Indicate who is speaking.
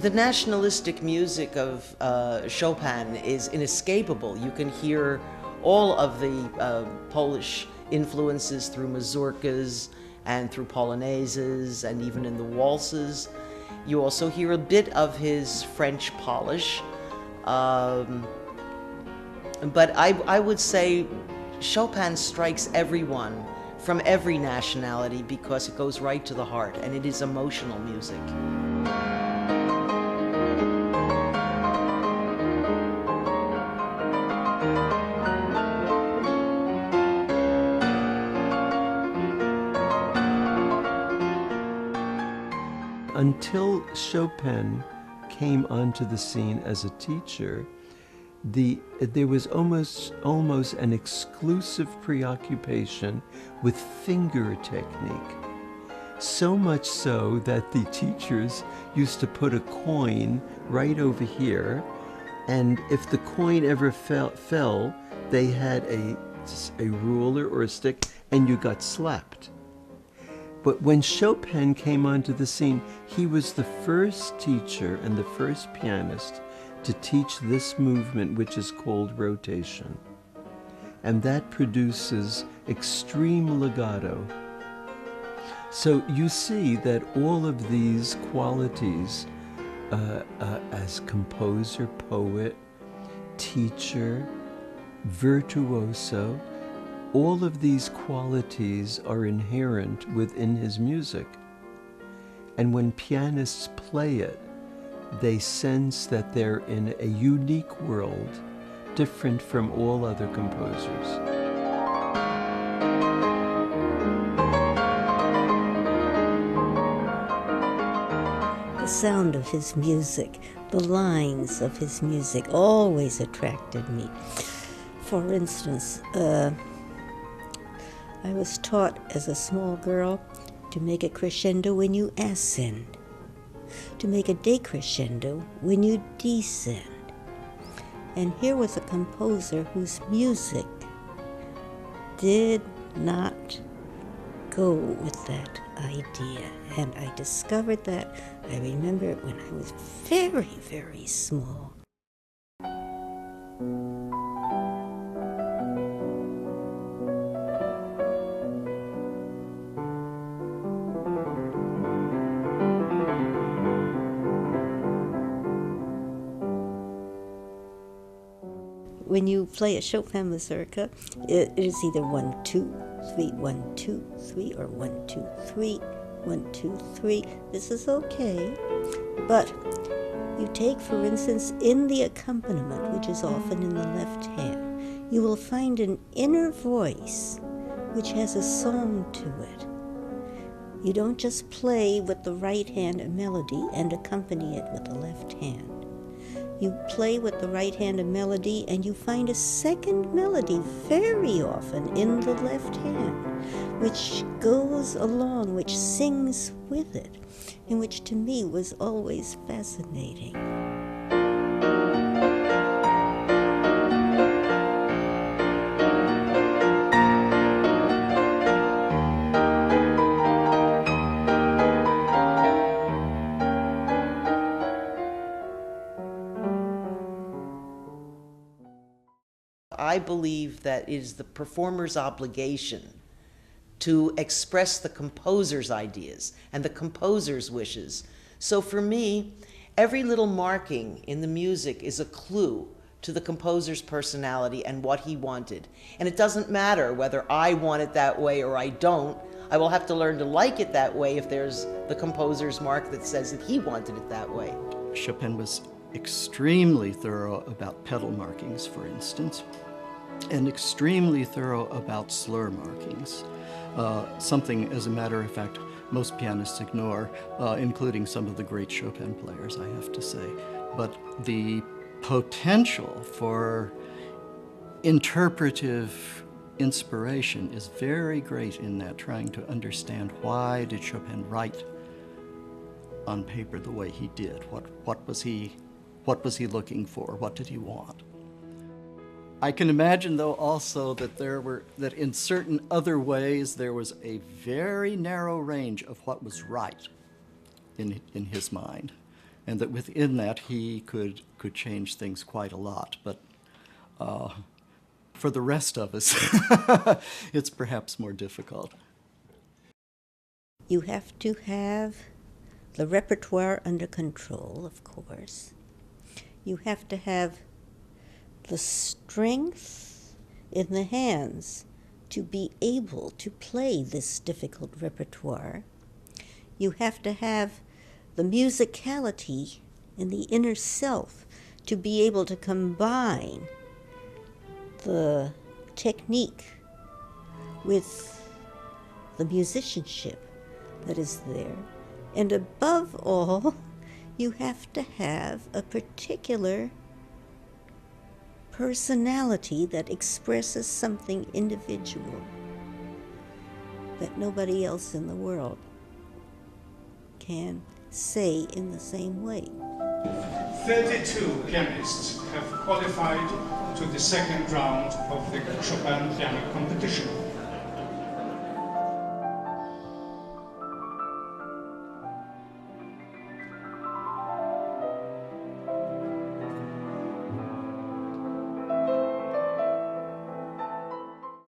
Speaker 1: The nationalistic music of Chopin is inescapable. You can hear all of the Polish influences through mazurkas and through polonaises and even in the waltzes. You also hear a bit of his French polish. But I would say Chopin strikes everyone from every nationality because it goes right to the heart and it is emotional music.
Speaker 2: Until Chopin came onto the scene as a teacher, there was almost an exclusive preoccupation with finger technique. So much so that the teachers used to put a coin right over here, and if the coin ever fell, they had a ruler or a stick, and you got slapped. But when Chopin came onto the scene, he was the first teacher and the first pianist to teach this movement, which is called rotation. And that produces extreme legato. So you see that all of these qualities as composer, poet, teacher, virtuoso, all of these qualities are inherent within his music. And when pianists play it, they sense that they're in a unique world, different from all other composers.
Speaker 3: The sound of his music, the lines of his music always attracted me. For instance, I was taught as a small girl to make a crescendo when you ascend, to make a decrescendo when you descend. And here was a composer whose music did not go with that idea. And I discovered that, I remember it when I was very, very small. When you play a Chopin mazurka, it is either 1, 2, 3, 1, 2, 3, or 1, 2, 3, 1, 2, 3. This is okay, but you take, for instance, in the accompaniment, which is often in the left hand, you will find an inner voice which has a song to it. You don't just play with the right hand a melody and accompany it with the left hand. You play with the right hand a melody and you find a second melody very often in the left hand, which goes along, which sings with it, and which to me was always fascinating.
Speaker 1: I believe that it is the performer's obligation to express the composer's ideas and the composer's wishes. So for me, every little marking in the music is a clue to the composer's personality and what he wanted. And it doesn't matter whether I want it that way or I don't. I will have to learn to like it that way if there's the composer's mark that says that he wanted it that way.
Speaker 4: Chopin was extremely thorough about pedal markings, for instance, and extremely thorough about slur markings. Something, as a matter of fact, most pianists ignore, including some of the great Chopin players, I have to say. But the potential for interpretive inspiration is very great in that, trying to understand why did Chopin write on paper the way he did. What was he looking for? What did he want? I can imagine, though, also that in certain other ways there was a very narrow range of what was right in his mind. and that within that he could change things quite a lot. But for the rest of us, it's perhaps more difficult.
Speaker 3: You have to have the repertoire under control, of course. You have to have the strength in the hands to be able to play this difficult repertoire. You have to have the musicality in the inner self to be able to combine the technique with the musicianship that is there. And above all, you have to have a particular personality that expresses something individual that nobody else in the world can say in the same way.
Speaker 5: 32 pianists have qualified to the second round of the Chopin piano competition.